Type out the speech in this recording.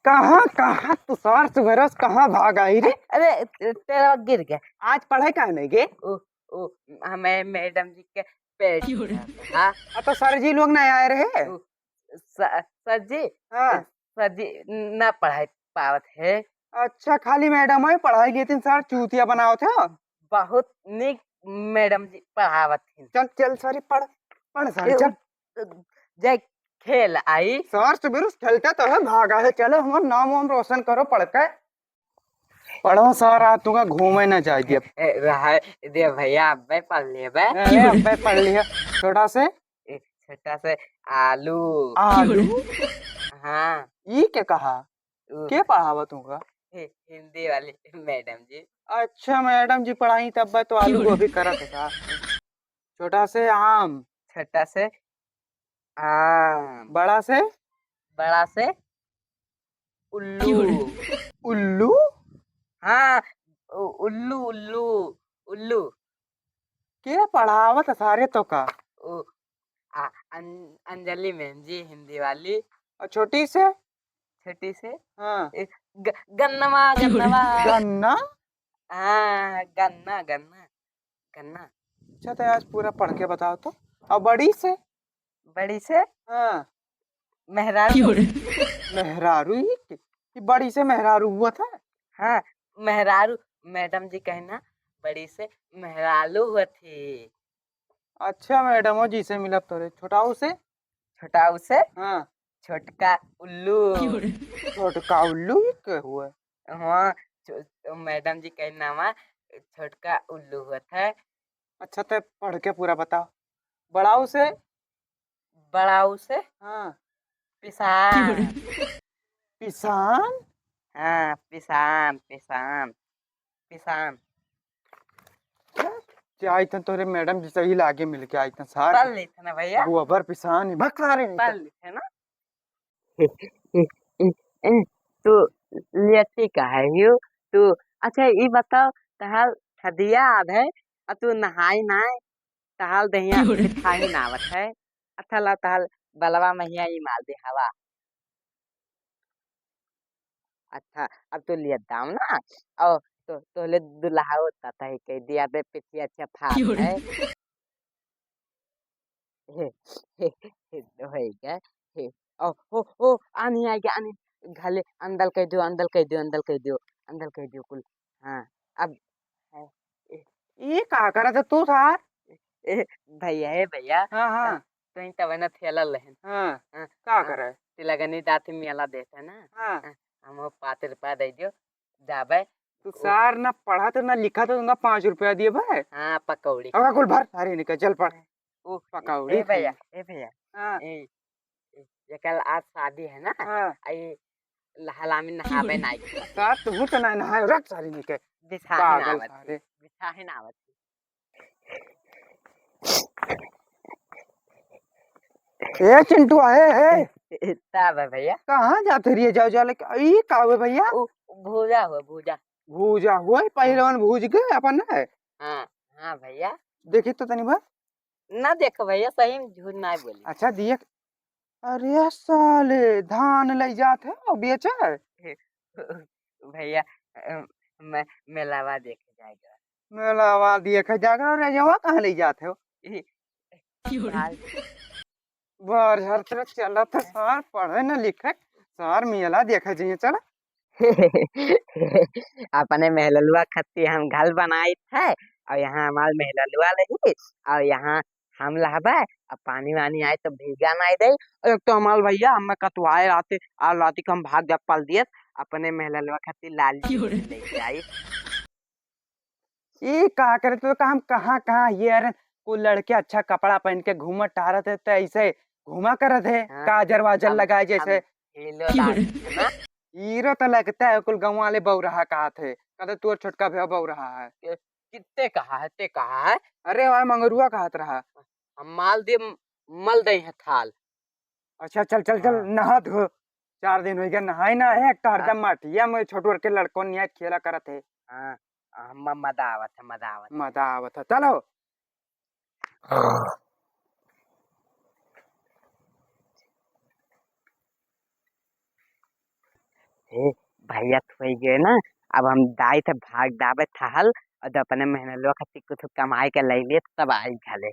कहाँ कहाँ तुषार सुबह कहाँ भाग आई रे? अरे तेरा गिर गया। आज पढ़ाई कहाँ नहीं गे? ओ हमें मैडम जी के पेट हाँ तो सर जी लोग नहीं आए रहे? सर जी हाँ। सर जी ना पढ़ाई पावत है। अच्छा खाली मैडम है पढ़ाई लेती सर चूतिया बनाओ थे। बहुत निक मैडम जी पढ़ावत थी। चल चल सारी पढ़ पढ़ सारी चल। जय खेल आई सर सुबह खेलता तो है भागा है। चलो हमारा नाम वाम रोशन करो पढ़ के। पढ़ो सर आज तुमका घूमे ना चाहिए। रहा दे भैया अब्बे पढ़ लिए बे। अरे अब्बे पढ़ लिया। छोटा से छोटा से आलू आलू। हाँ ये क्या कहा? क्या पढ़ावा तुमका? हिंदी वाली मैडम जी। अच्छा मैडम जी पढ़ाई तब तो आलू गोभी करा था। छोटा से आम। छोटा से आम। बड़ा से बड़ा से उल्लू। उल्लू। हाँ उल्लू उल्लू उल्लू। क्या पढ़ावत सारे तो का? ओ, अंजलि मैम जी हिंदी वाली। और छोटी से? छोटी से हाँ गन्नवा गन्नवा। गन्ना। हाँ गन्ना गन्ना गन्ना। अच्छा तो आज पूरा पढ़ के बताओ तो। और बड़ी से? बड़ी से हाँ मेहरारू। मेहरारू ये बड़ी से मेहरारू हुआ था। हाँ मेहरारू मैडम जी कहना बड़ी से मेहरारू हुआ थी। अच्छा मैडम जी से मिला तो छोटाऊ से? छोटा उसे हाँ छोटका उल्लू। छोटका उल्लू ये क्या हुआ? हाँ मैडम जी कहना वा छोटका उल्लू हुआ था। अच्छा तो पढ़ के पूरा बताओ। बड़ाऊ से? बड़ा उसे हाँ पिसान। किसान। हाँ पिसान पिसान पिसान। आई था तोरे मैडम जी सही लागे मिल के आई था सार पढ़ ली थे ना भैया। गोबर पिसान भक सारे पढ़ ली थे ना। तू लियती का है यू तू। अच्छा ये बताओ तहाल छदिया आध है और तू नहाई नाय तहाल दहिया बिठाई नावत है। अच्छा ला तहाल बलवा महिया ही माल दे हवा। अच्छा अब तो लिया दाम ना और तो ले दुल्हा होता था कह दिया दे पिछिया अच्छा फात है। तो है क्या ओ आनी आ गया आनी घाले अंदर कह दो अंदर कह दो अंदर कह दो अंदर कह दो कुल। हाँ अब ये कहा करा था तू सार? भैया है भैया हाँ हाँ तो तब ना थेला लहन। हाँ का करे? तिलगनी दाती मेला देता ना। हाँ हम 5 रुपया दे दियो जाबे। तू सार ना पढ़ा तो ना लिखा तो तुमका 5 रुपया दिए भाई। हाँ पकौड़ी अगा कुल भर अरे निकल चल पढ़। ओ पकौड़ी भैया खाई। ए भैया हाँ ये कल आज शादी है ना। हाँ आई हलामी नहाबे नाई सार तू तो ना नहाए रख सारी निकल। बिछाहिन पागल आवत सारे। बिछाहिन आवत। ए चिंटू आए है। तब है भैया कहाँ जाते रहिए जाओ जाओ लेके ये का हुआ भैया? भूजा हुआ भूजा। भूजा हुआ पहलवान भूज गए अपन है। हाँ हाँ भैया देखी तो तनी भर। ना देखो भैया सही में झूठ ना बोली। अच्छा दिए। अरे साले धान ले जाते हो बेचे? भैया मैं मेलावा देखे जाएगा। मेलावा देखे जाकर रे जवा कहाँ ले जाते हो? बार हर तरह चला था सार पढ़े न लिखे सार मेला देखे जाइए चला। अपने महललुआ खत्ती हम घर बनाई थे और यहाँ हमारे महललुआ लगी और यहाँ हम लहबे अब पानी वानी आए तो भीगा नहीं दे। एक तो हमारे भैया हमें कतवाए आते और लाती को हम भाग जा पल दिए अपने महललुआ खत्ती लाल लेके आई। ये कहा करे तो हम कहाँ कहाँ ये अरे कोई लड़के अच्छा कपड़ा पहन के घूमत टहरत है तो ऐसे घूमा करत है हाँ, काजर वाजर लगाए जैसे। हीरो लाल है ना। हीरो तो लगता है कुल गाँव वाले बऊ रहा कहा थे कहते तू छोटका भैया बऊ रहा है। कितने कहा है ते कहा है। अरे वह मंगरुआ कहत रहा। हम माल दे मल दे है थाल। अच्छा चल चल चल नहा धो 4 दिन हो गया नहाई ना है एक तो हरदम माटिया में छोटू के लड़कों निया खेला करत है। हाँ मजा आवत है मजा आवत है। मजा आवत है चलो। हे भैया थोई गए ना। अब हम दाई थे भाग दाबे थहल और तो अपने मेहनतवा खातिर कुछ कमाई के ले लिए तब आई घले।